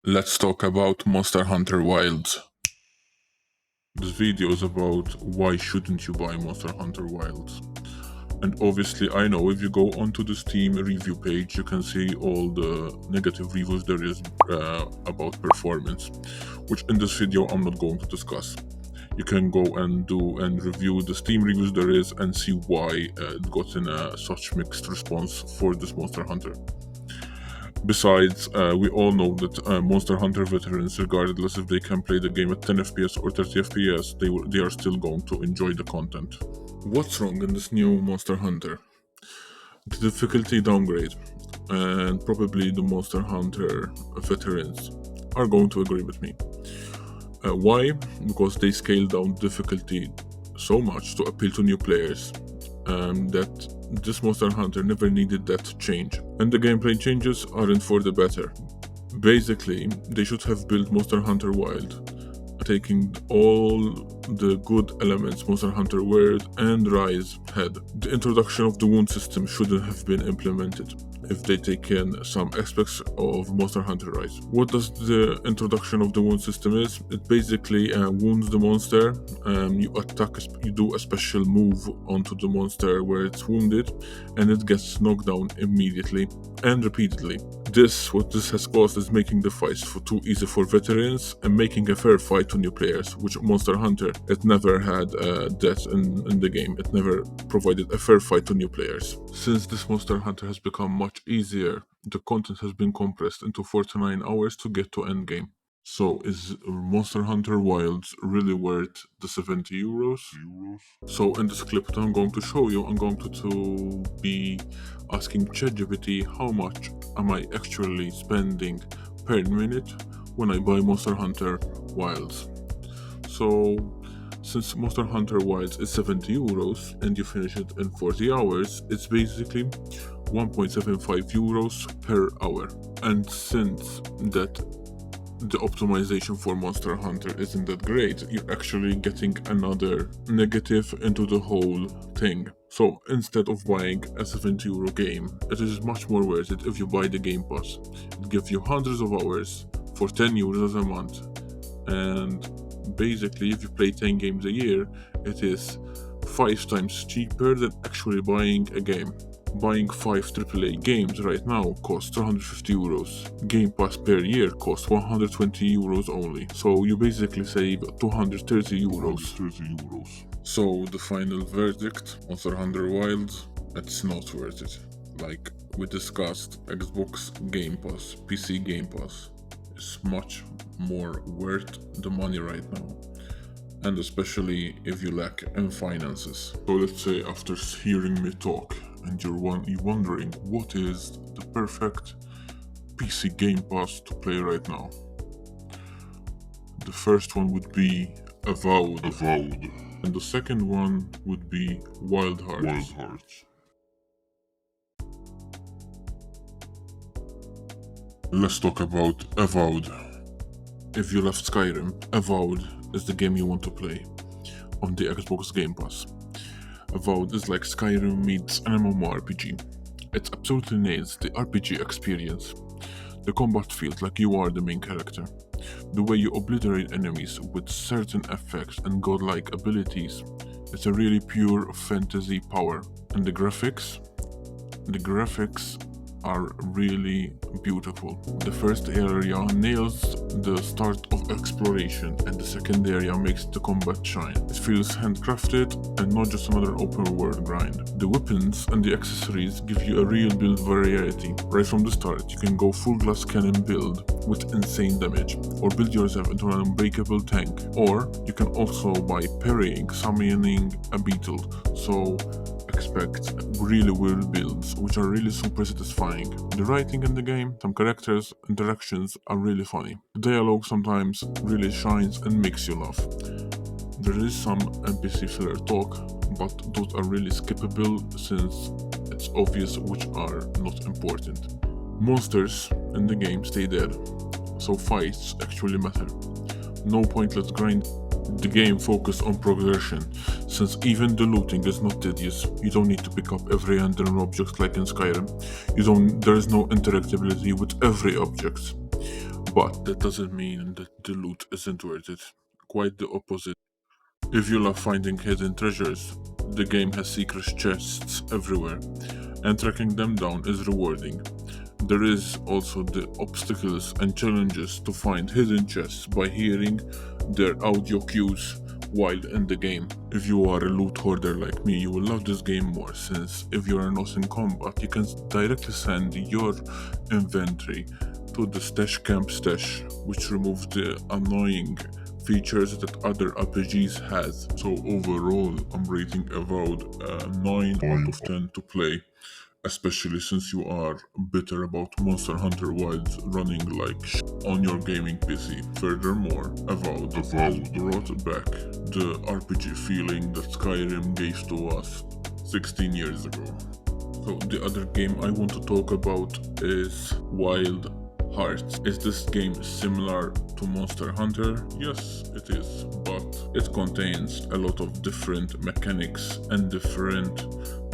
Let's talk about Monster Hunter Wilds. This video is about why shouldn't you buy Monster Hunter Wilds. And obviously I know if you go onto the Steam review page you can see all the negative reviews there is about performance, which in this video I'm not going to discuss. You can go and review the Steam reviews there is and see why it got in such mixed response for this Monster Hunter. Besides, we all know that Monster Hunter veterans, regardless if they can play the game at 10 FPS or 30 FPS, they are still going to enjoy the content. What's wrong in this new Monster Hunter? The difficulty downgrade, and probably the Monster Hunter veterans are going to agree with me. Why? Because they scaled down difficulty so much to appeal to new players that this Monster Hunter never needed that change. And the gameplay changes aren't for the better. Basically, they should have built Monster Hunter Wild, taking all the good elements Monster Hunter World and Rise had. The introduction of the wound system shouldn't have been implemented if they take in some aspects of Monster Hunter Rise. What does the introduction of the wound system is? It basically wounds the monster. You do a special move onto the monster where it's wounded, and it gets knocked down immediately and repeatedly. What this has caused is making the fights too easy for veterans and making a fair fight to new players, which Monster Hunter, it never had that in the game. It never provided a fair fight to new players. Since this Monster Hunter has become much easier, the content has been compressed into 49 hours to get to endgame. So is Monster Hunter Wilds really worth the 70 euros? So in this clip that I'm going to show you, I'm going to be asking ChatGPT how much am I actually spending per minute when I buy Monster Hunter Wilds. So since Monster Hunter Wilds is 70 euros and you finish it in 40 hours, it's basically 1.75 euros per hour. And since that the optimization for Monster Hunter isn't that great, you're actually getting another negative into the whole thing. So instead of buying a 70 euro game, it is much more worth it if you buy the Game Pass. It gives you hundreds of hours for 10 euros a month, and basically if you play 10 games a year, it is 5 times cheaper than actually buying a game. Buying 5 AAA games right now costs 250 euros. Game Pass per year costs 120 euros only. So you basically save 230 euros. So the final verdict, Monster Hunter Wilds, it's not worth it. Like we discussed, Xbox Game Pass, PC Game Pass is much more worth the money right now. And especially if you lack in finances. So let's say after hearing me talk and you're wondering what is the perfect PC Game Pass to play right now. The first one would be Avowed. And the second one would be Wild Hearts. Let's talk about Avowed. If you left Skyrim, Avowed is the game you want to play on the Xbox Game Pass. Avowed is like Skyrim meets an MMORPG. It absolutely nails the RPG experience. The combat feels like you are the main character. The way you obliterate enemies with certain effects and godlike abilities, it's a really pure fantasy power. And the graphics are really beautiful. The first area nails the start of exploration, and the second area makes the combat shine. It feels handcrafted and not just another open world grind. The weapons and the accessories give you a real build variety. Right from the start, you can go full glass cannon build with insane damage, or build yourself into an unbreakable tank, or you can also by parrying, summoning a beetle. So expect really weird builds, which are really super satisfying. The writing in the game, some characters' interactions are really funny. The dialogue sometimes really shines and makes you laugh. There is some NPC filler talk, but those are really skippable since it's obvious which are not important. Monsters in the game stay dead, so fights actually matter. No pointless grind. The game focuses on progression, since even the looting is not tedious. You don't need to pick up every random object like in Skyrim. There is no interactability with every object. But that doesn't mean that the loot isn't worth it. Quite the opposite. If you love finding hidden treasures, the game has secret chests everywhere, and tracking them down is rewarding. There is also the obstacles and challenges to find hidden chests by hearing their audio cues while in the game. If you are a loot hoarder like me, you will love this game more, since if you are not in combat, you can directly send your inventory to the stash camp stash, which removes the annoying features that other RPGs has. So overall, I'm rating about 9 out of 10 to play, especially since you are bitter about Monster Hunter Wilds running like on your gaming PC. Furthermore, Avowed brought back the RPG feeling that Skyrim gave to us 16 years ago. So the other game I want to talk about is Wild Hearts. Is this game similar to Monster Hunter? Yes, it is, but it contains a lot of different mechanics and different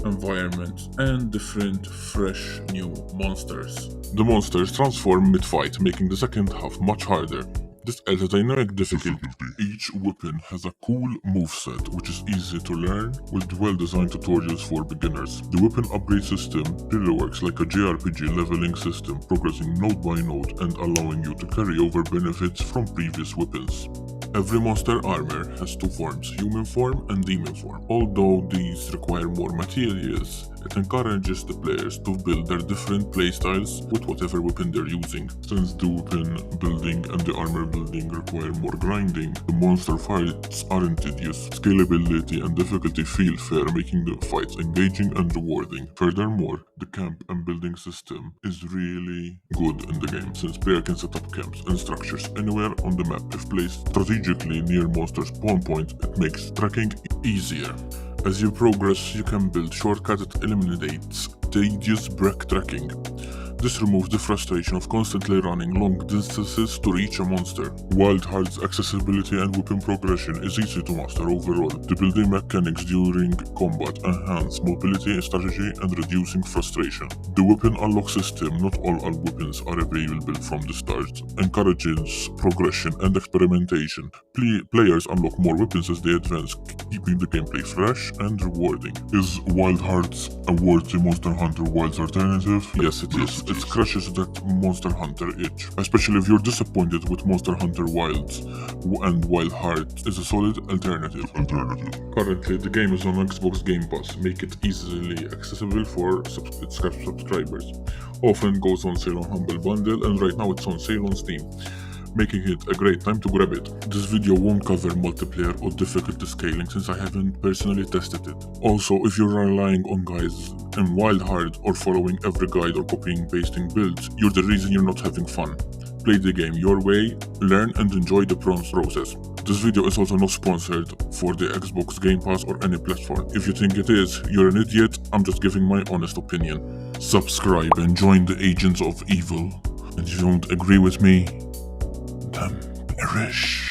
environments and different fresh new monsters. The monsters transform mid-fight, making the second half much harder. This adds a dynamic difficulty. Each weapon has a cool moveset, which is easy to learn with well-designed tutorials for beginners. The weapon upgrade system really works like a JRPG leveling system, progressing node by node and allowing you to carry over benefits from previous weapons. Every monster armor has two forms, human form and demon form. Although these require more materials, it encourages the players to build their different playstyles with whatever weapon they're using. Since the weapon building and the armor building require more grinding, the monster fights aren't tedious. Scalability and difficulty feel fair, making the fights engaging and rewarding. Furthermore, the camp and building system is really good in the game, since player can set up camps and structures anywhere on the map. If placed strategically near monster spawn point, it makes tracking easier. As you progress, you can build shortcuts that eliminates tedious backtracking. This removes the frustration of constantly running long distances to reach a monster. Wild Hearts' accessibility and weapon progression is easy to master overall. The building mechanics during combat enhance mobility, strategy, and reducing frustration. The weapon unlock system, not all weapons are available from the start, encourages progression and experimentation. Players unlock more weapons as they advance, keeping the gameplay fresh and rewarding. Is Wild Hearts a worthy Monster Hunter Wilds alternative? Yes, it is. It scratches that Monster Hunter itch, especially if you're disappointed with Monster Hunter Wilds, and Wild Hearts is a solid alternative. Currently, the game is on Xbox Game Pass, make it easily accessible for its subscribers. Often goes on sale on Humble Bundle, and right now it's on sale on Steam, making it a great time to grab it. This video won't cover multiplayer or difficulty scaling since I haven't personally tested it. Also, if you're relying on guides in Wild Heart or following every guide or copying pasting builds, you're the reason you're not having fun. Play the game your way, learn and enjoy the process. This video is also not sponsored for the Xbox Game Pass or any platform. If you think it is, you're an idiot. I'm just giving my honest opinion. Subscribe and join the Agents of Evil. And if you don't agree with me, perish.